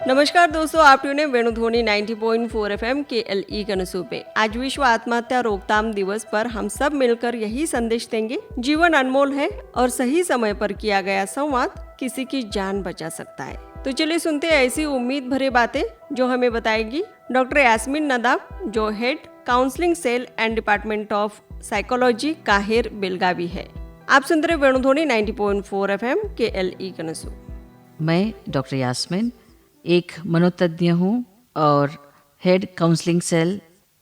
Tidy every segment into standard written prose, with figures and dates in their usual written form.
नमस्कार दोस्तों, आप ट्यून है वेणुध्वनि 90.4 एफएम के एलई कनसू पे। आज विश्व आत्महत्या रोकथाम दिवस पर हम सब मिलकर यही संदेश देंगे, जीवन अनमोल है और सही समय पर किया गया संवाद किसी की जान बचा सकता है। तो चलिए सुनते हैं ऐसी उम्मीद भरी बातें जो हमें बताएगी डॉक्टर यास्मीन नदाब, जो head counselling cell and department of psychology KAHER Belagavi है। आप सुन रहे वेणुध्वनि 90.4 एफएम के एलई कनसू। मैं डॉक्टर यास्मीन एक मनोतज्ञ हूँ और हेड काउंसलिंग सेल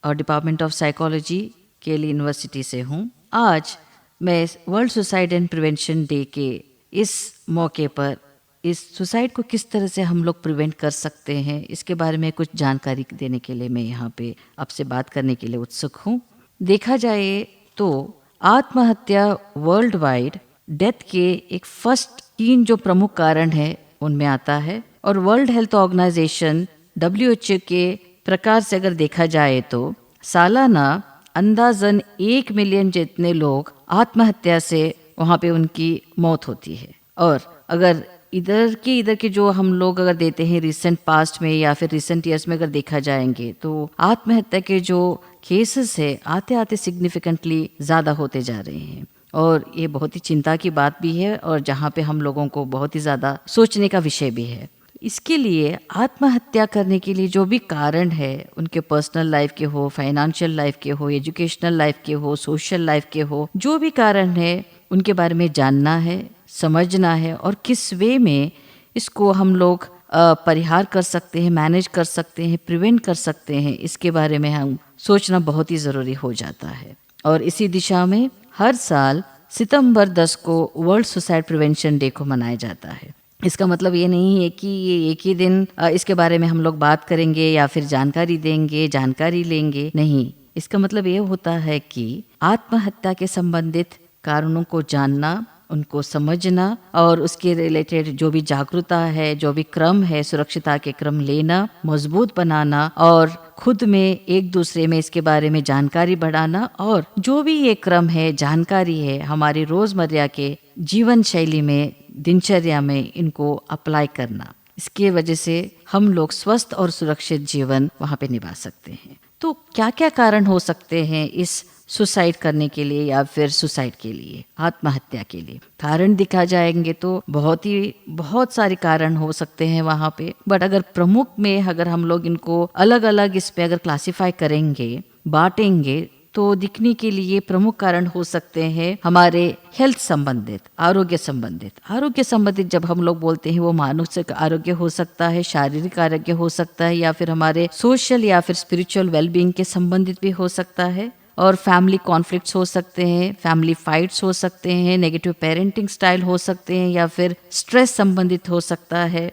और डिपार्टमेंट ऑफ साइकोलॉजी केल यूनिवर्सिटी से हूँ। आज मैं world suicide and prevention day के इस मौके पर इस सुसाइड को किस तरह से हम लोग प्रिवेंट कर सकते हैं, इसके बारे में कुछ जानकारी देने के लिए मैं यहाँ पे आपसे बात करने के लिए उत्सुक हूँ। देखा जाए तो आत्महत्या वर्ल्ड वाइड डेथ के एक फर्स्ट 3 जो प्रमुख कारण है उनमें आता है, और वर्ल्ड हेल्थ ऑर्गेनाइजेशन WHO के प्रकार से अगर देखा जाए तो सालाना अंदाजन 1 मिलियन जितने लोग आत्महत्या से वहाँ पे उनकी मौत होती है। और अगर इधर के जो हम लोग अगर देते हैं रिसेंट पास्ट में या फिर रिसेंट ईयर्स में अगर देखा जाएंगे तो आत्महत्या के जो केसेस है आते आते सिग्निफिकेंटली ज़्यादा होते जा रहे हैं, और ये बहुत ही चिंता की बात भी है और जहाँ पे हम लोगों को बहुत ही ज़्यादा सोचने का विषय भी है। इसके लिए आत्महत्या करने के लिए जो भी कारण है, उनके पर्सनल लाइफ के हो, फाइनेंशियल लाइफ के हो, एजुकेशनल लाइफ के हो, सोशल लाइफ के हो, जो भी कारण है उनके बारे में जानना है, समझना है और किस वे में इसको हम लोग परिहार कर सकते हैं, मैनेज कर सकते हैं, प्रिवेंट कर सकते हैं, इसके बारे में हम सोचना बहुत ही ज़रूरी हो जाता है। और इसी दिशा में हर साल सितंबर 10 को वर्ल्ड सुसाइड प्रिवेंशन डे को मनाया जाता है। इसका मतलब ये नहीं है कि ये एक ही दिन इसके बारे में हम लोग बात करेंगे या फिर जानकारी देंगे, जानकारी लेंगे, नहीं। इसका मतलब ये होता है कि आत्महत्या के संबंधित कारणों को जानना, उनको समझना और उसके रिलेटेड जो भी जागरूकता है, जो भी क्रम है, सुरक्षिता के क्रम लेना, मजबूत बनाना और खुद में एक दूसरे में इसके बारे में जानकारी बढ़ाना, और जो भी ये क्रम है, जानकारी है, हमारी रोजमर्रा के जीवन शैली में, दिनचर्या में इनको अप्लाई करना। इसके वजह से हम लोग स्वस्थ और सुरक्षित जीवन वहाँ पे निभा सकते हैं। तो क्या क्या कारण हो सकते हैं इस सुसाइड करने के लिए या फिर सुसाइड के लिए, आत्महत्या के लिए? कारण दिखा जाएंगे तो बहुत सारे कारण हो सकते हैं वहाँ पे, बट अगर प्रमुख में अगर हम लोग इनको अलग अलग इस पे अगर क्लासिफाई करेंगे, बांटेंगे, तो दिखने के लिए प्रमुख कारण हो सकते हैं हमारे हेल्थ संबंधित, आरोग्य संबंधित जब हम लोग बोलते हैं वो मानसिक आरोग्य हो सकता है, शारीरिक आरोग्य हो सकता है, या फिर हमारे सोशल या फिर स्पिरिचुअल वेलबींग के संबंधित भी हो सकता है, और फैमिली कॉन्फ्लिक्ट्स हो सकते हैं, फैमिली फाइट्स हो सकते हैं, नेगेटिव पेरेंटिंग स्टाइल हो सकते हैं, या फिर स्ट्रेस संबंधित हो सकता है।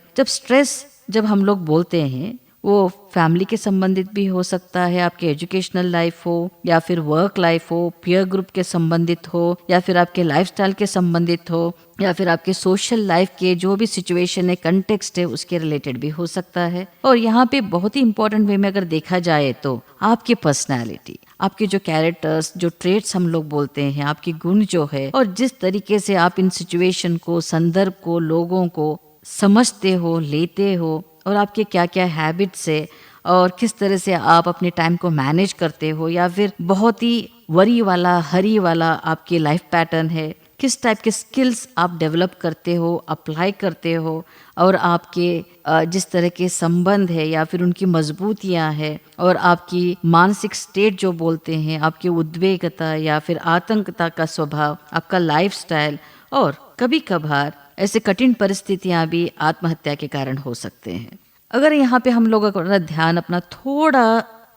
जब हम लोग बोलते हैं वो फैमिली के संबंधित भी हो सकता है, आपके एजुकेशनल लाइफ हो या फिर वर्क लाइफ हो, पीयर ग्रुप के संबंधित हो, या फिर आपके लाइफस्टाइल के संबंधित हो, या फिर आपके सोशल लाइफ के जो भी सिचुएशन है, कंटेक्स्ट है, उसके रिलेटेड भी हो सकता है। और यहाँ पे बहुत ही इंपॉर्टेंट वे में अगर देखा जाए तो आपकी पर्सनैलिटी, आपके जो कैरेक्टर्स, जो ट्रेट्स हम लोग बोलते हैं, आपकी गुण जो है, और जिस तरीके से आप इन सिचुएशन को, संदर्भ को, लोगों को समझते हो, लेते हो, और आपके क्या क्या हैबिट्स है, और किस तरह से आप अपने टाइम को मैनेज करते हो, या फिर बहुत ही वरी वाला, हरी वाला आपके लाइफ पैटर्न है, किस टाइप के स्किल्स आप डेवलप करते हो, अप्लाई करते हो, और आपके जिस तरह के संबंध है या फिर उनकी मजबूतियां है, और आपकी मानसिक स्टेट जो बोलते हैं, आपकी उद्वेगता या फिर आतंकता का स्वभाव, आपका लाइफस्टाइल, और कभी कभार ऐसे कठिन परिस्थितियां भी आत्महत्या के कारण हो सकते हैं। अगर यहाँ पे हम लोग अपना ध्यान अपना थोड़ा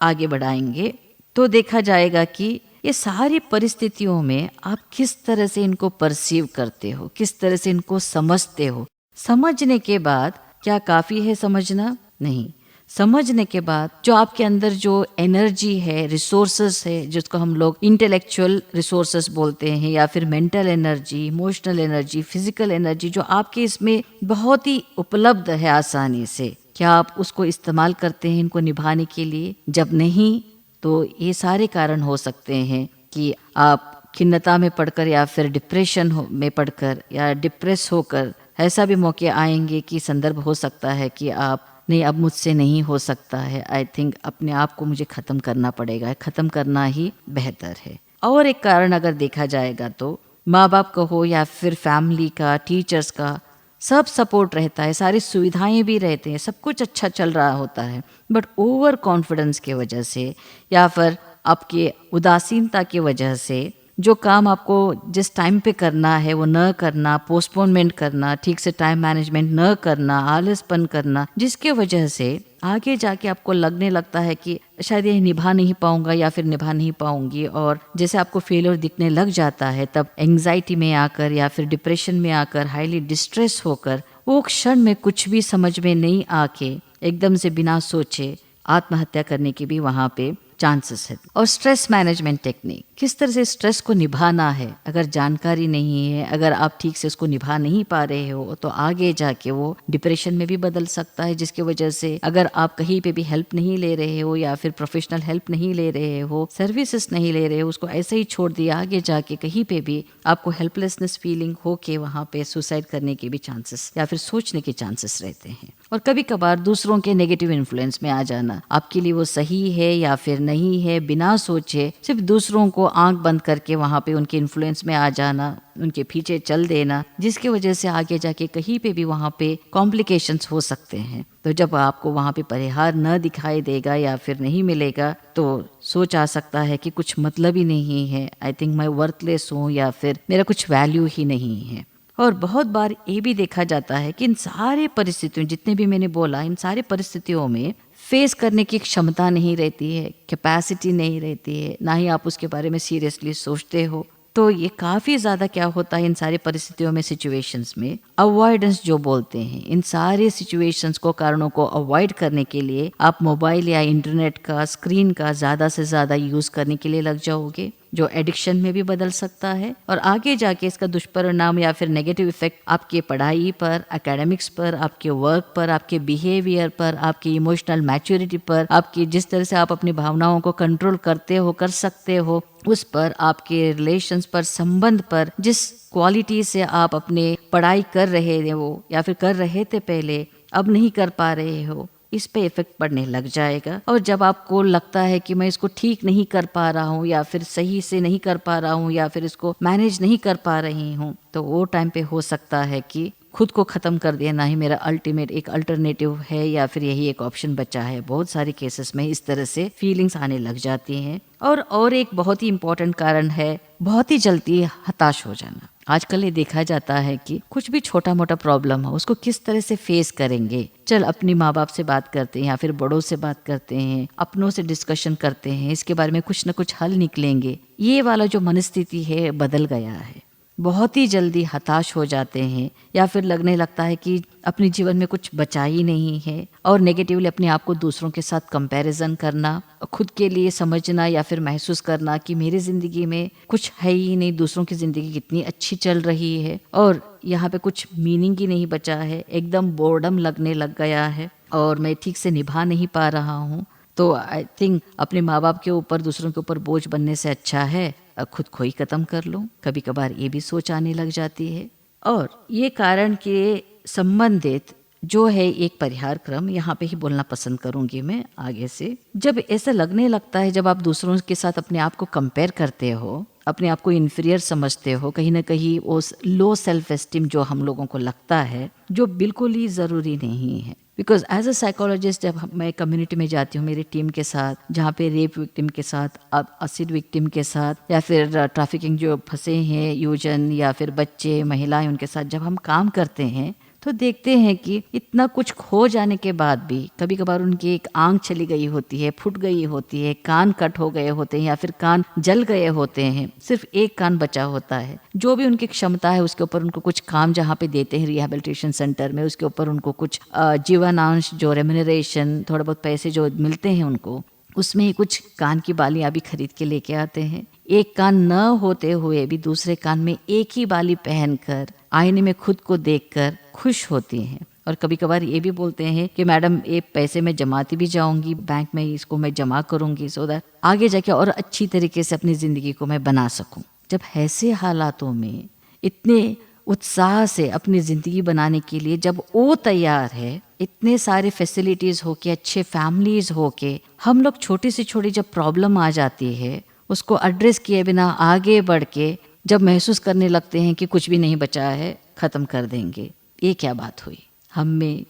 आगे बढ़ाएंगे तो देखा जाएगा कि ये सारी परिस्थितियों में आप किस तरह से इनको परसीव करते हो, किस तरह से इनको समझते हो। समझने के बाद क्या काफी है समझना? नहीं। समझने के बाद जो आपके अंदर जो एनर्जी है, रिसोर्सेस है, जिसको हम लोग इंटेलेक्चुअल रिसोर्सेस बोलते हैं, या फिर mental energy, emotional energy, physical energy, जो आपके इसमें बहुत ही उपलब्ध है आसानी से, क्या आप उसको इस्तेमाल करते हैं इनको निभाने के लिए? जब नहीं, तो ये सारे कारण हो सकते हैं कि आप खिन्नता में पड़कर या फिर डिप्रेशन में पड़कर या डिप्रेस होकर, ऐसा भी मौके आएंगे कि संदर्भ हो सकता है कि आप नहीं अब मुझसे नहीं हो सकता है, आई थिंक अपने आप को मुझे ख़त्म करना पड़ेगा, ख़त्म करना ही बेहतर है। और एक कारण अगर देखा जाएगा तो माँ बाप का हो या फिर फैमिली का, टीचर्स का, सब सपोर्ट रहता है, सारी सुविधाएं भी रहते हैं, सब कुछ अच्छा चल रहा होता है, बट ओवर कॉन्फिडेंस की वजह से या फिर आपके उदासीनता की वजह से जो काम आपको जिस टाइम पे करना है वो न करना, पोस्टपोनमेंट करना, ठीक से टाइम मैनेजमेंट न करना, आलसपन करना, जिसके वजह से आगे जाके आपको लगने लगता है कि शायद ये निभा नहीं पाऊंगा या फिर निभा नहीं पाऊंगी, और जैसे आपको फेलियर दिखने लग जाता है तब एंग्जाइटी में आकर या फिर डिप्रेशन में आकर हाईली डिस्ट्रेस होकर वो क्षण में कुछ भी समझ में नहीं आके एकदम से बिना सोचे आत्महत्या करने की भी वहाँ पे चांसेस है। और स्ट्रेस मैनेजमेंट टेक्निक, किस तरह से स्ट्रेस को निभाना है, अगर जानकारी नहीं है, अगर आप ठीक से उसको निभा नहीं पा रहे हो तो आगे जाके वो डिप्रेशन में भी बदल सकता है, जिसकी वजह से अगर आप कहीं पे भी हेल्प नहीं ले रहे हो या फिर प्रोफेशनल हेल्प नहीं ले रहे हो, सर्विसेज नहीं ले रहे हो, उसको ऐसे ही छोड़ दिया, आगे जाके कहीं पे भी आपको हेल्पलेसनेस फीलिंग हो के वहाँ पे सुसाइड करने के भी चांसेस या फिर सोचने के चांसेस रहते हैं। और कभी कभार दूसरों के नेगेटिव इन्फ्लुएंस में आ जाना, आपके लिए वो सही है या फिर नहीं है, बिना सोचे सिर्फ दूसरों को आंख बंद करके वहाँ पे उनके इन्फ्लुएंस में आ जाना, उनके पीछे चल देना, जिसकी वजह से आगे जाके कहीं पे भी वहाँ पे कॉम्प्लिकेशंस हो सकते हैं। तो जब आपको वहाँ पे परिहार न दिखाई देगा या फिर नहीं मिलेगा तो सोच आ सकता है कि कुछ मतलब ही नहीं है, आई थिंक मैं वर्थलेस हूँ या फिर मेरा कुछ वैल्यू ही नहीं है। और बहुत बार ये भी देखा जाता है कि इन सारे परिस्थितियों, जितने भी मैंने बोला, इन सारे परिस्थितियों में फेस करने की क्षमता नहीं रहती है, कैपेसिटी नहीं रहती है, ना ही आप उसके बारे में सीरियसली सोचते हो। तो ये काफ़ी ज़्यादा क्या होता है इन सारी परिस्थितियों में, सिचुएशंस में अवॉइडेंस जो बोलते हैं, इन सारे सिचुएशंस को, कारणों को अवॉइड करने के लिए आप मोबाइल या इंटरनेट का, स्क्रीन का ज़्यादा से ज़्यादा यूज़ करने के लिए लग जाओगे, जो एडिक्शन में भी बदल सकता है और आगे जाके इसका दुष्परिणाम या फिर नेगेटिव इफेक्ट आपके पढ़ाई पर, एकेडमिक्स पर, आपके वर्क पर, आपके बिहेवियर पर, आपकी इमोशनल मैच्योरिटी पर, आपकी जिस तरह से आप अपनी भावनाओं को कंट्रोल करते हो, कर सकते हो, उस पर, आपके रिलेशंस पर, संबंध पर, जिस क्वालिटी से आप अपने पढ़ाई कर रहे हो या फिर कर रहे थे पहले, अब नहीं कर पा रहे हो, इस पे इफेक्ट पड़ने लग जाएगा। और जब आपको लगता है कि मैं इसको ठीक नहीं कर पा रहा हूँ या फिर सही से नहीं कर पा रहा हूँ या फिर इसको मैनेज नहीं कर पा रही हूँ, तो वो टाइम पे हो सकता है कि खुद को ख़त्म कर देना ही मेरा अल्टीमेट एक अल्टरनेटिव है या फिर यही एक ऑप्शन बचा है। बहुत सारे केसेस में इस तरह से फीलिंग्स आने लग जाती हैं। और एक बहुत ही इम्पोर्टेंट कारण है बहुत ही जल्दी हताश हो जाना। आजकल ये देखा जाता है कि कुछ भी छोटा मोटा प्रॉब्लम हो उसको किस तरह से फेस करेंगे, चल अपनी माँ बाप से बात करते हैं या फिर बड़ों से बात करते हैं, अपनों से डिस्कशन करते हैं, इसके बारे में कुछ न कुछ हल निकलेंगे, ये वाला जो मनस्थिति है बदल गया है। बहुत ही जल्दी हताश हो जाते हैं या फिर लगने लगता है कि अपने जीवन में कुछ बचा ही नहीं है, और नेगेटिवली अपने आप को दूसरों के साथ कंपैरिजन करना, खुद के लिए समझना या फिर महसूस करना कि मेरी ज़िंदगी में कुछ है ही नहीं, दूसरों की ज़िंदगी कितनी अच्छी चल रही है और यहाँ पे कुछ मीनिंग ही नहीं बचा है, एकदम बोर्डम लगने लग गया है और मैं ठीक से निभा नहीं पा रहा हूँ। तो आई थिंक अपने माँ बाप के ऊपर, दूसरों के ऊपर बोझ बनने से अच्छा है खुद को ही ख़त्म कर लो। कभी कभार ये भी सोच आने लग जाती है। और ये कारण के संबंधित जो है एक परिहार क्रम यहाँ पे ही बोलना पसंद करूँगी मैं आगे से। जब ऐसा लगने लगता है, जब आप दूसरों के साथ अपने आप को कंपेयर करते हो, अपने आप को इन्फीरियर समझते हो, कहीं ना कहीं उस लो सेल्फ एस्टीम जो हम लोगों को लगता है, जो बिल्कुल ही ज़रूरी नहीं है। बिकॉज एज अ साइकोलॉजिस्ट जब मैं कम्युनिटी में जाती हूँ मेरी टीम के साथ, जहाँ पे रेप विक्टिम के साथ, एसिड विक्टिम के साथ या फिर ट्रैफिकिंग जो फंसे हैं युवजन या फिर बच्चे, महिलाएं, उनके साथ जब हम काम करते हैं तो देखते हैं कि इतना कुछ खो जाने के बाद भी कभी कभार उनकी एक आंख चली गई होती है, फूट गई होती है, कान कट हो गए होते हैं या फिर कान जल गए होते हैं, सिर्फ एक कान बचा होता है। जो भी उनकी क्षमता है उसके ऊपर उनको कुछ काम जहाँ पे देते हैं रिहैबिलिटेशन सेंटर में, उसके ऊपर उनको कुछ जीवनांश जो रेम्यूनरेशन, थोड़ा बहुत पैसे जो मिलते हैं उनको, उसमें ही कुछ कान की बालियां भी खरीद के लेके आते हैं। एक कान न होते हुए भी दूसरे कान में एक ही बाली पहनकर आईने में खुद को देखकर खुश होती हैं। और कभी कभार ये भी बोलते हैं कि मैडम ये पैसे मैं जमाती भी जाऊंगी बैंक में, इसको मैं जमा करूंगी सो दैट आगे जाके और अच्छी तरीके से अपनी ज़िंदगी को मैं बना सकूं। जब ऐसे हालातों में इतने उत्साह से अपनी ज़िंदगी बनाने के लिए जब वो तैयार है, इतने सारे फैसिलिटीज़ हो के, अच्छे फैमिलीज़ हो के, हम लोग छोटी से छोटी जब प्रॉब्लम आ जाती है उसको एड्रेस किए बिना आगे बढ़ के जब महसूस करने लगते हैं कि कुछ भी नहीं बचा है, ख़त्म कर देंगे, ये क्या बात हुई। हम में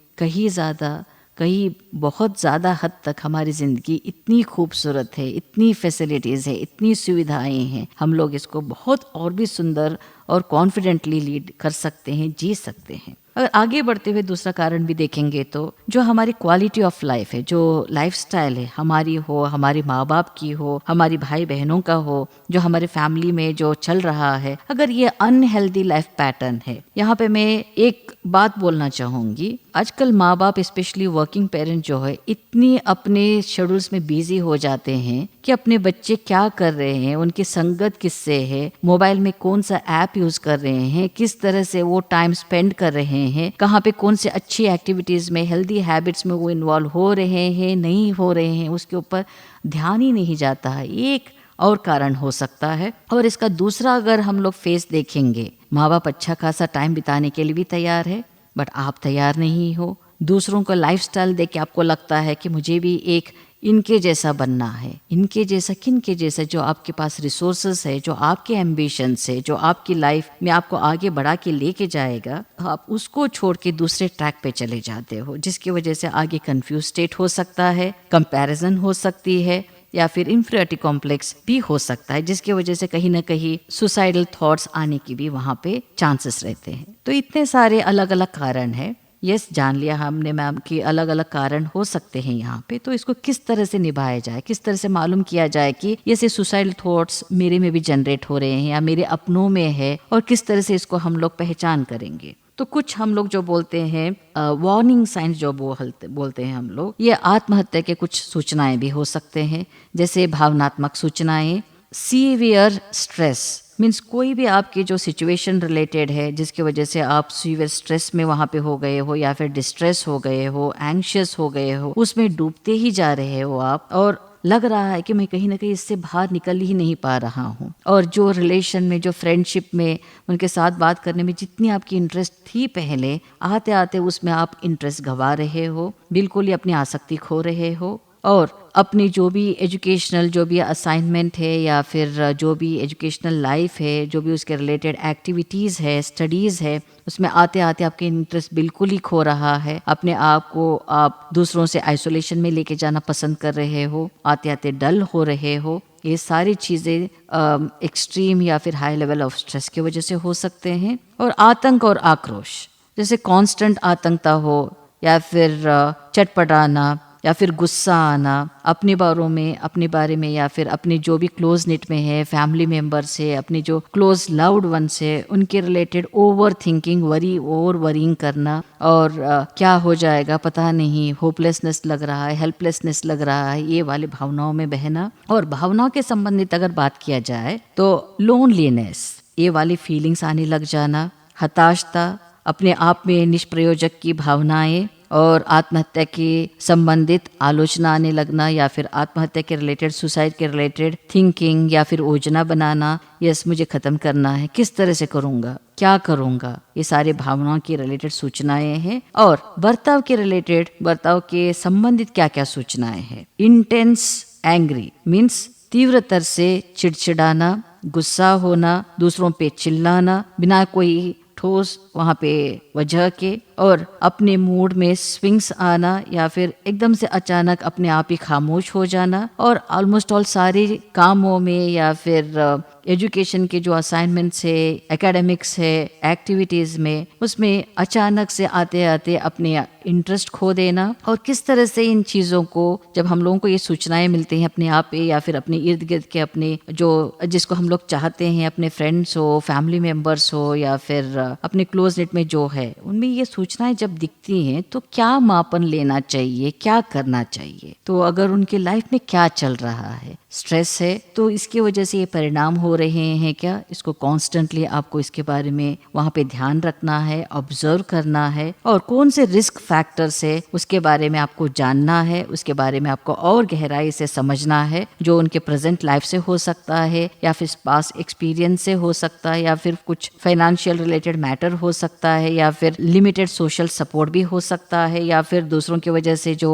कहीं बहुत ज़्यादा हद तक हमारी ज़िंदगी इतनी खूबसूरत है, इतनी फैसिलिटीज़ है, इतनी सुविधाएं हैं, हम लोग इसको बहुत और भी सुंदर और कॉन्फिडेंटली लीड कर सकते हैं, जी सकते हैं। अगर आगे बढ़ते हुए दूसरा कारण भी देखेंगे तो जो हमारी क्वालिटी ऑफ लाइफ है, जो लाइफस्टाइल है, हमारी हो, हमारे माँ बाप की हो, हमारी भाई बहनों का हो, जो हमारे फैमिली में जो चल रहा है, अगर ये अनहेल्दी लाइफ पैटर्न है, यहाँ पे मैं एक बात बोलना चाहूँगी। आजकल माँ बाप स्पेशली वर्किंग पेरेंट जो है इतनी अपने शेड्यूल्स में बिजी हो जाते हैं कि अपने बच्चे क्या कर रहे हैं, उनकी संगत किससे है, मोबाइल में कौन सा ऐप यूज़ कर रहे हैं, किस तरह से वो टाइम स्पेंड कर रहे हैं, कहाँ पे कौन से अच्छी एक्टिविटीज़ में, हेल्दी हैबिट्स में वो इन्वॉल्व हो रहे हैं, नहीं हो रहे हैं, उसके ऊपर ध्यान ही नहीं जाता है। एक और कारण हो सकता है। और इसका दूसरा अगर हम लोग फेस देखेंगे, माँ बाप अच्छा खासा टाइम बिताने के लिए भी तैयार है, बट आप तैयार नहीं हो। दूसरों का लाइफस्टाइल देख के आपको लगता है कि मुझे भी एक इनके जैसा बनना है। इनके जैसा, किनके जैसा? जो आपके पास रिसोर्सेज है, जो आपके एम्बिशंस है, जो आपकी लाइफ में आपको आगे बढ़ा के लेके जाएगा, आप उसको छोड़ के दूसरे ट्रैक पे चले जाते हो, जिसकी वजह से आगे कंफ्यूज स्टेट हो सकता है, कंपैरिजन हो सकती है, या फिर इंफीरियरिटी कॉम्प्लेक्स भी हो सकता है, जिसकी वजह से कहीं ना कहीं सुसाइडल थॉट्स आने की भी वहाँ पे चांसेस रहते हैं। तो इतने सारे अलग अलग कारण हैं। यस, जान लिया हमने मैम कि अलग अलग कारण हो सकते हैं यहाँ पे। तो इसको किस तरह से निभाया जाए, किस तरह से मालूम किया जाए कि ये सुसाइडल थॉट्स मेरे में भी जनरेट हो रहे हैं या मेरे अपनों में है, और किस तरह से इसको हम लोग पहचान करेंगे। तो कुछ हम लोग जो बोलते हैं वार्निंग साइंस जो बोलते हैं हम लोग, ये आत्महत्या के कुछ सूचनाएं भी हो सकते हैं, जैसे भावनात्मक सूचनाएं, सीवियर स्ट्रेस मीन्स कोई भी आपकी जो सिचुएशन रिलेटेड है जिसकी वजह से आप सीवियर स्ट्रेस में वहाँ पे हो गए हो, या फिर डिस्ट्रेस हो गए हो, एंग्शियस हो गए हो, उसमें डूबते ही जा रहे हो आप, और लग रहा है कि मैं कहीं ना कहीं इससे बाहर निकल ही नहीं पा रहा हूँ। और जो रिलेशन में, जो फ्रेंडशिप में, उनके साथ बात करने में जितनी आपकी इंटरेस्ट थी पहले, आते आते उसमें आप इंटरेस्ट गंवा रहे हो, बिल्कुल ही अपनी आसक्ति खो रहे हो, और अपनी जो भी एजुकेशनल जो भी असाइनमेंट है, या फिर जो भी एजुकेशनल लाइफ है, जो भी उसके रिलेटेड एक्टिविटीज़ है, स्टडीज़ है, उसमें आते आते आपके इंटरेस्ट बिल्कुल ही खो रहा है। अपने आप को आप दूसरों से आइसोलेशन में लेके जाना पसंद कर रहे हो, आते आते डल हो रहे हो। ये सारी चीज़ें एक्सट्रीम या फिर हाई लेवल ऑफ स्ट्रेस की वजह से हो सकते हैं। और आतंक और आक्रोश, जैसे कांस्टेंट आतंकता हो, या फिर चटपटाना, या फिर गुस्सा आना अपने बारे में, या फिर अपने जो भी क्लोज निट में है, फैमिली मेम्बर से, अपने जो क्लोज लव्ड वन से, उनके रिलेटेड ओवर थिंकिंग, वरीइंग करना, और क्या हो जाएगा पता नहीं, होपलेसनेस लग रहा है, हेल्पलेसनेस लग रहा है, ये वाली भावनाओं में बहना। और भावनाओं के संबंधित अगर बात किया जाए तो लोनलीनेस, ये वाली फीलिंग्स आने लग जाना, हताशता, अपने आप में निष्प्रयोजक की भावनाएं, और आत्महत्या के संबंधित आलोचना आने लगना, या फिर आत्महत्या के रिलेटेड, सुसाइड के रिलेटेड थिंकिंग, या फिर योजना बनाना, यस मुझे ख़त्म करना है, किस तरह से करूँगा, क्या करूँगा, ये सारे भावनाओं की रिलेटेड सूचनाएं हैं। और बर्ताव के रिलेटेड, बर्ताव के संबंधित क्या क्या सूचनाएं हैं, इंटेंस एंग्री मीन्स तीव्रतर से चिड़चिड़ाना, गुस्सा होना, दूसरों पे चिल्लाना बिना कोई ठोस वहाँ पे वजह के, और अपने मूड में स्विंग्स आना, या फिर एकदम से अचानक अपने आप ही खामोश हो जाना, और ऑलमोस्ट ऑल सारे कामों में, या फिर एजुकेशन के जो असाइनमेंट्स है, एकेडमिक्स है, एक्टिविटीज़ में, उसमें अचानक से आते आते अपने इंटरेस्ट खो देना। और किस तरह से इन चीज़ों को, जब हम लोगों को ये सूचनाएं मिलती हैं अपने आप पे, या फिर अपने इर्द गिर्द के अपने जो जिसको हम लोग चाहते हैं, अपने फ्रेंड्स हो, फैमिली मेम्बर्स हो, या फिर अपने क्लोज नेट में जो है, उनमें ये सूचनाएं जब दिखती हैं तो क्या मापन लेना चाहिए, क्या करना चाहिए। तो अगर उनके लाइफ में क्या चल रहा है, स्ट्रेस है, तो इसकी वजह से ये परिणाम हो रहे हैं क्या, इसको कॉन्स्टेंटली आपको इसके बारे में वहाँ पे ध्यान रखना है, ऑब्जर्व करना है, और कौन से रिस्क फैक्टर्स है उसके बारे में आपको जानना है, उसके बारे में आपको और गहराई से समझना है, जो उनके प्रेजेंट लाइफ से हो सकता है या फिर पास्ट एक्सपीरियंस से हो सकता है या फिर कुछ फाइनेंशियल रिलेटेड मैटर हो सकता है या फिर लिमिटेड सोशल सपोर्ट भी हो सकता है या फिर दूसरों की वजह से जो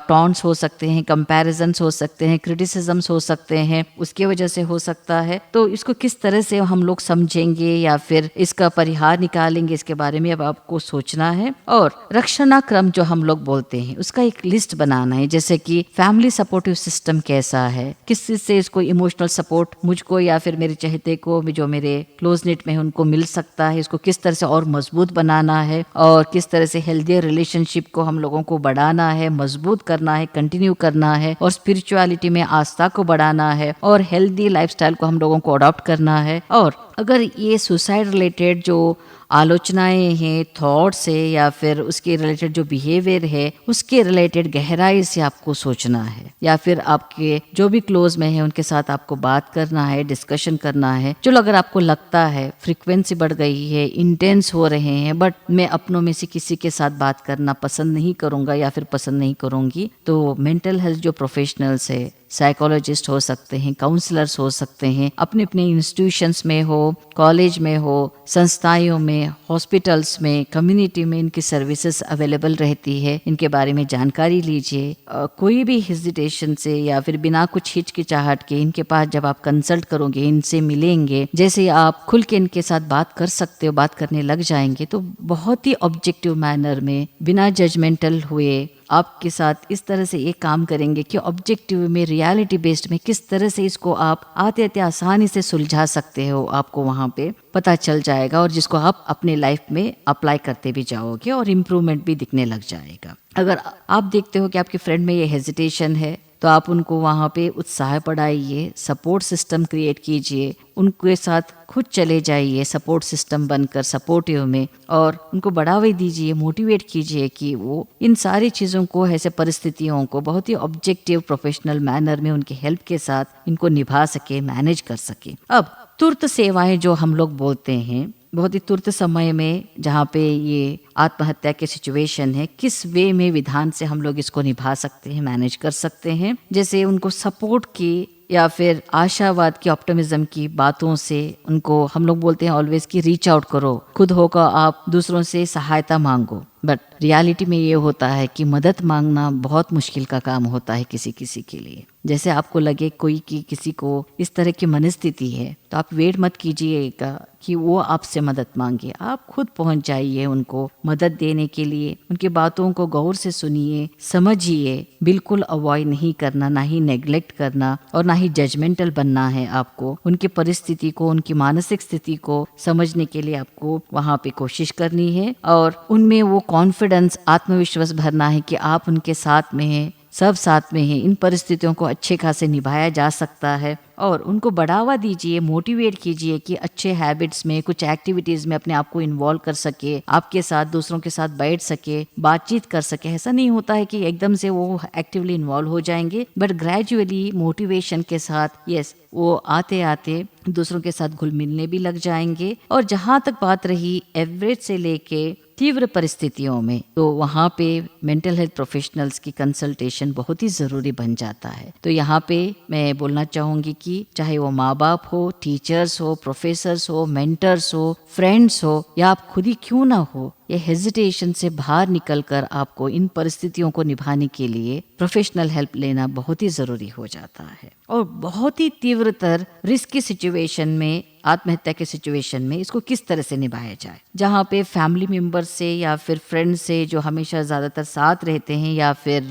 टॉन्ट्स हो सकते हैं, कंपैरिजन्स हो सकते हैं, क्रिटिसिज्म्स हो सकते हैं, उसकी वजह से हो सकता है। तो इसको किस तरह से हम लोग समझेंगे या फिर इसका परिहार निकालेंगे, इसके बारे में अब आपको सोचना है। और रक्षणाक्रम जो हम लोग बोलते हैं उसका एक लिस्ट बनाना है, जैसे कि फैमिली सपोर्टिव सिस्टम कैसा है, किस चीज से इसको इमोशनल सपोर्ट मुझको या फिर मेरे चहेते को, जो मेरे क्लोज नेट में है उनको मिल सकता है, इसको किस तरह से और मजबूत बनाना है और किस तरह से हेल्दी रिलेशनशिप को हम लोगों को बढ़ाना है, मजबूत करना है, कंटिन्यू करना है, और स्पिरिचुअलिटी में आस्था को बढ़ाना है और हेल्दी लाइफस्टाइल को हम लोगों को अडॉप्ट करना है। और अगर ये सुसाइड रिलेटेड जो आलोचनाएं हैं, थॉट्स है या फिर उसके रिलेटेड जो बिहेवियर है उसके रिलेटेड गहराई से आपको सोचना है, या फिर आपके जो भी क्लोज में है उनके साथ आपको बात करना है, डिस्कशन करना है। जो अगर आपको लगता है फ्रीक्वेंसी बढ़ गई है, इंटेंस हो रहे हैं, बट मैं अपनों में से किसी के साथ बात करना पसंद नहीं करूंगा या फिर पसंद नहीं करूंगी, तो मेंटल हेल्थ जो प्रोफेशनल्स है, साइकोलॉजिस्ट हो सकते हैं, काउंसलर्स हो सकते हैं, अपने अपने इंस्टीट्यूशंस में हो, कॉलेज में हो, संस्थाओं में, हॉस्पिटल्स में, कम्युनिटी में इनकी सर्विसेज अवेलेबल रहती है। इनके बारे में जानकारी लीजिए। कोई भी हेजिटेशन से या फिर बिना कुछ हिचकिचाहट के इनके पास जब आप कंसल्ट करोगे, इनसे मिलेंगे, जैसे आप खुल के इनके साथ बात कर सकते हो, बात करने लग जाएंगे, तो बहुत ही ऑब्जेक्टिव मैनर में बिना जजमेंटल हुए आपके साथ इस तरह से ये काम करेंगे कि ऑब्जेक्टिव में, रियलिटी बेस्ड में किस तरह से इसको आप आते आते आसानी से सुलझा सकते हो, आपको वहाँ पे पता चल जाएगा, और जिसको आप अपने लाइफ में अप्लाई करते भी जाओगे और इम्प्रूवमेंट भी दिखने लग जाएगा। अगर आप देखते हो कि आपके फ्रेंड में ये हेजिटेशन है, तो आप उनको वहाँ पे उत्साह बढ़ाइए, सपोर्ट सिस्टम क्रिएट कीजिए, उनके साथ खुद चले जाइए सपोर्ट सिस्टम बनकर, सपोर्टिव में, और उनको बढ़ावा दीजिए, मोटिवेट कीजिए कि वो इन सारी चीज़ों को, ऐसे परिस्थितियों को बहुत ही ऑब्जेक्टिव प्रोफेशनल मैनर में उनके हेल्प के साथ इनको निभा सके, मैनेज कर सके। अब तुरंत सेवाएं जो हम लोग बोलते हैं, बहुत ही तुरंत समय में जहाँ पे ये आत्महत्या के सिचुएशन है, किस वे में विधान से हम लोग इसको निभा सकते हैं, मैनेज कर सकते हैं। जैसे उनको सपोर्ट की या फिर आशावाद की, ऑप्टिमिज्म की बातों से उनको हम लोग बोलते हैं ऑलवेज कि रीच आउट करो, खुद होकर आप दूसरों से सहायता मांगो। बट रियलिटी में ये होता है कि मदद मांगना बहुत मुश्किल का काम होता है किसी किसी के लिए। जैसे आपको लगे कोई की किसी को इस तरह की मनस्थिति है, तो आप वेट मत कीजिएगा कि वो आपसे मदद मांगे, आप खुद पहुंच जाइए उनको मदद देने के लिए। उनकी बातों को गौर से सुनिए, समझिए, बिल्कुल अवॉइड नहीं करना, ना ही नेग्लेक्ट करना और ना ही जजमेंटल बनना है। आपको उनकी परिस्थिति को, उनकी मानसिक स्थिति को समझने के लिए आपको वहाँ पे कोशिश करनी है और उनमें वो कॉन्फिडेंस, आत्मविश्वास भरना है कि आप उनके साथ में हैं, सब साथ में हैं। इन परिस्थितियों को अच्छे खासे निभाया जा सकता है और उनको बढ़ावा दीजिए, मोटिवेट कीजिए कि अच्छे हैबिट्स में, कुछ एक्टिविटीज में अपने आप को इन्वॉल्व कर सके, आपके साथ, दूसरों के साथ बैठ सके, बातचीत कर सके। ऐसा नहीं होता है कि एकदम से वो एक्टिवली इन्वॉल्व हो जाएंगे, बट ग्रेजुअली मोटिवेशन के साथ वो आते आते दूसरों के साथ घुल मिलने भी लग जाएंगे। और जहाँ तक बात रही एवरेज से लेके तीव्र परिस्थितियों में, तो वहाँ पे मेंटल हेल्थ प्रोफेशनल्स की कंसल्टेशन बहुत ही ज़रूरी बन जाता है। तो यहाँ पे मैं बोलना चाहूँगी कि चाहे वो माँ बाप हो, टीचर्स हो, प्रोफेसर्स हो, मेंटर्स हो, फ्रेंड्स हो, या आप खुद ही क्यों ना हो, ये हेजिटेशन से बाहर निकलकर आपको इन परिस्थितियों को निभाने के लिए प्रोफेशनल हेल्प लेना बहुत ही ज़रूरी हो जाता है। और बहुत ही तीव्रतर रिस्की सिचुएशन में, आत्महत्या के सिचुएशन में इसको किस तरह से निभाया जाए, जहाँ पे फैमिली मेंबर से या फिर फ्रेंड से जो हमेशा ज़्यादातर साथ रहते हैं या फिर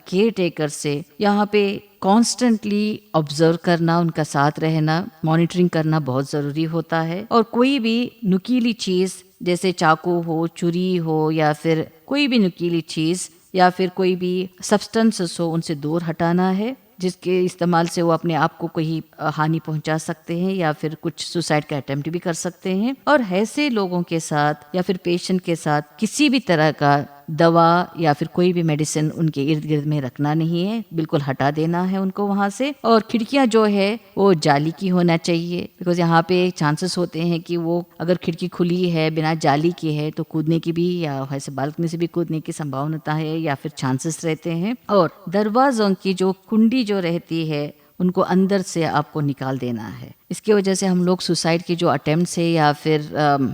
केयर टेकर से, यहाँ पे कॉन्स्टेंटली ऑब्जर्व करना, उनका साथ रहना, मॉनिटरिंग करना बहुत ज़रूरी होता है। और कोई भी नुकीली चीज़ जैसे चाकू हो, छुरी हो, या फिर कोई भी नुकीली चीज़ या फिर कोई भी सब्सटेंसेस हो, उनसे दूर हटाना है, जिसके इस्तेमाल से वो अपने आप को कोई हानि पहुंचा सकते हैं या फिर कुछ सुसाइड का अटेम्प्ट भी कर सकते हैं। और ऐसे लोगों के साथ या फिर पेशेंट के साथ किसी भी तरह का दवा या फिर कोई भी मेडिसिन उनके इर्द गिर्द में रखना नहीं है, बिल्कुल हटा देना है उनको वहाँ से। और खिड़कियाँ जो है वो जाली की होना चाहिए, बिकॉज यहाँ पे चांसेस होते हैं कि वो अगर खिड़की खुली है बिना जाली के है तो कूदने की भी या ऐसे बालकनी से भी कूदने की संभावना है या फिर चांसेस रहते हैं। और दरवाजों की जो कुंडी जो रहती है उनको अंदर से आपको निकाल देना है। इसकी वजह से हम लोग सुसाइड के जो अटेम्प्ट्स है या फिर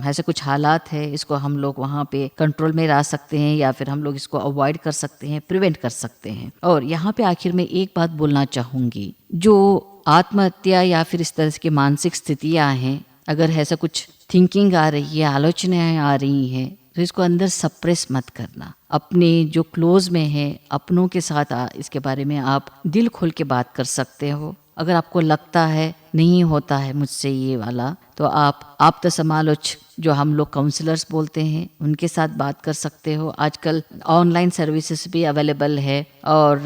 ऐसे कुछ हालात है, इसको हम लोग वहाँ पे कंट्रोल में ला सकते हैं या फिर हम लोग इसको अवॉइड कर सकते हैं, प्रिवेंट कर सकते हैं। और यहाँ पे आखिर में एक बात बोलना चाहूँगी, जो आत्महत्या या फिर इस तरह की मानसिक स्थितियाँ हैं, अगर ऐसा कुछ थिंकिंग आ रही है, आलोचनाएँ आ रही हैं, तो इसको अंदर सप्रेस मत करना। अपने जो क्लोज में है अपनों के साथ इसके बारे में आप दिल खोल के बात कर सकते हो। अगर आपको लगता है नहीं होता है मुझसे ये वाला, तो आप तो समालोच जो हम लोग काउंसलर्स बोलते हैं उनके साथ बात कर सकते हो। आजकल ऑनलाइन सर्विसेज भी अवेलेबल है और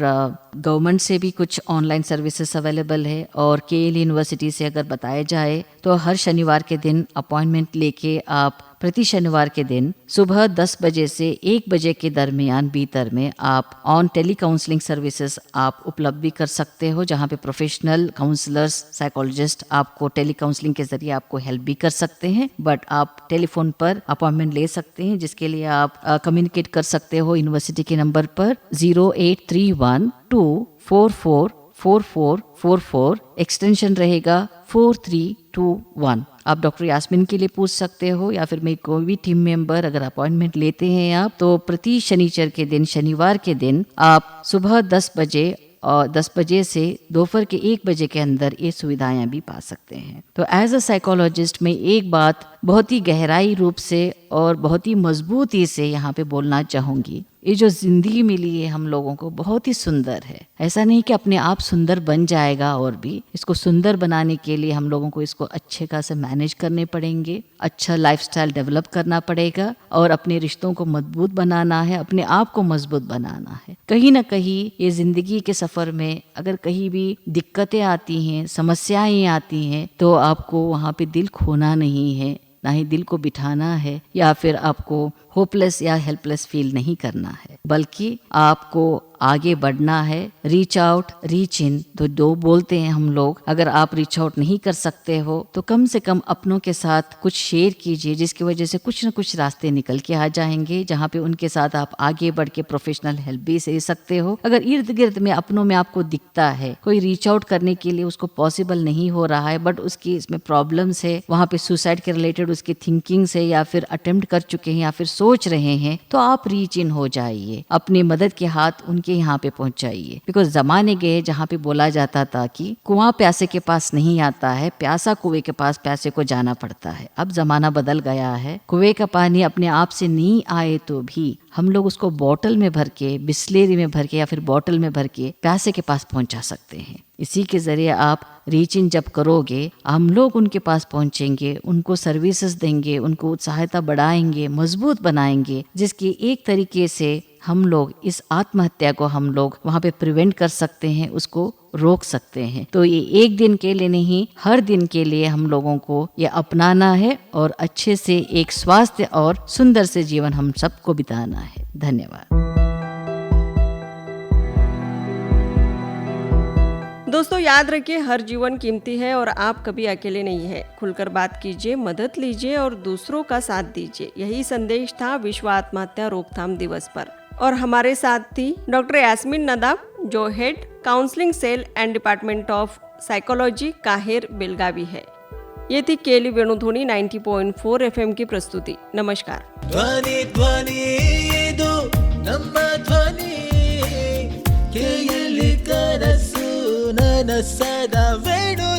गवर्नमेंट से भी कुछ ऑनलाइन सर्विसेज अवेलेबल है। और केएल यूनिवर्सिटी से अगर बताया जाए तो हर शनिवार के दिन अपॉइंटमेंट लेके आप प्रति शनिवार के दिन सुबह 10 बजे से 1 बजे के दरमियान भीतर में आप ऑन टेली काउंसलिंग सर्विसेज आप उपलब्ध भी कर सकते हो, जहाँ पे प्रोफेशनल काउंसलर्स, साइकोलॉजिस्ट आपको टेली काउंसलिंग के जरिए आपको हेल्प भी कर सकते हैं। बट आप टेलीफोन पर अपॉइंटमेंट ले सकते हैं, जिसके लिए आप कम्युनिकेट कर सकते हो यूनिवर्सिटी के नंबर पर 0831244444, एक्सटेंशन रहेगा 4321। आप डॉक्टर यास्मीन के लिए पूछ सकते हो या फिर मेरी कोई भी टीम मेंबर, अगर अपॉइंटमेंट लेते हैं आप तो प्रति शनिचर के दिन, शनिवार के दिन आप सुबह 10 बजे और 10 बजे से दोपहर के 1 बजे के अंदर ये सुविधाएं भी पा सकते हैं। तो एज अ साइकोलॉजिस्ट मैं एक बात बहुत ही गहराई रूप से और बहुत ही मजबूती से यहाँ पे बोलना चाहूँगी, ये जो जिंदगी मिली है हम लोगों को बहुत ही सुंदर है। ऐसा नहीं कि अपने आप सुंदर बन जाएगा, और भी इसको सुंदर बनाने के लिए हम लोगों को इसको अच्छे खासे मैनेज करने पड़ेंगे, अच्छा लाइफस्टाइल डेवलप करना पड़ेगा और अपने रिश्तों को मजबूत बनाना है, अपने आप को मजबूत बनाना है। कहीं ना कहीं ये जिंदगी के सफर में अगर कहीं भी दिक्कतें आती हैं, समस्याएं आती हैं, तो आपको वहाँ पे दिल खोना नहीं है, ना ही दिल को बिठाना है या फिर आपको होपलेस या हेल्पलेस फील नहीं करना है, बल्कि आपको आगे बढ़ना है। रीच आउट, रीच इन तो दो बोलते हैं हम लोग। अगर आप रीच आउट नहीं कर सकते हो तो कम से कम अपनों के साथ कुछ शेयर कीजिए, जिसकी वजह से कुछ न कुछ रास्ते निकल के आ जाएंगे, जहाँ पे उनके साथ आप आगे बढ़ के प्रोफेशनल हेल्प भी ले सकते हो। अगर इर्द गिर्द में अपनों में आपको दिखता है कोई रीच आउट करने के लिए उसको पॉसिबल नहीं हो रहा है, बट उसकी इसमें प्रॉब्लम्स है, वहाँ पे सुसाइड के रिलेटेड उसकी थिंकिंग से या फिर अटेम्प्ट कर चुके हैं या फिर सोच रहे हैं, तो आप रीच इन हो जाइए, अपनी मदद के हाथ उनके यहाँ पे पहुंचाइए। बिकॉज जमाने गए जहाँ पे बोला जाता था कि कुआं प्यासे के पास नहीं आता है, प्यासा कुएं के पास प्यासे को जाना पड़ता है। अब जमाना बदल गया है, कुएं का पानी अपने आप से नहीं आए तो भी हम लोग उसको बोतल में भर के, बिस्लेरी में भर के या फिर बोतल में भर के प्यासे के पास पहुंचा सकते हैं। इसी के जरिए आप रीच इन जब करोगे, हम लोग उनके पास पहुंचेंगे, उनको सर्विसेज देंगे, उनको उत्साहता बढ़ाएंगे, मजबूत बनाएंगे, जिसकी एक तरीके से हम लोग इस आत्महत्या को हम लोग वहाँ पे प्रिवेंट कर सकते हैं, उसको रोक सकते हैं। तो ये एक दिन के लिए नहीं, हर दिन के लिए हम लोगों को ये अपनाना है और अच्छे से एक स्वास्थ्य और सुंदर से जीवन हम सबको बिताना है। धन्यवाद। दोस्तों याद रखिए, हर जीवन कीमती है और आप कभी अकेले नहीं है। खुलकर बात कीजिए, मदद लीजिए और दूसरों का साथ दीजिए। यही संदेश था विश्व आत्महत्या रोकथाम दिवस पर। और हमारे साथ थी डॉक्टर यास्मीन नदाब, जो head counselling cell and department of psychology KAHER Belagavi है। ये थी केली वेणुध्वनि 90.4 FM की प्रस्तुति। नमस्कार। ध्वनि ध्वनि दो नम्बर ध्वनि केली कनसु नन सदा वेणु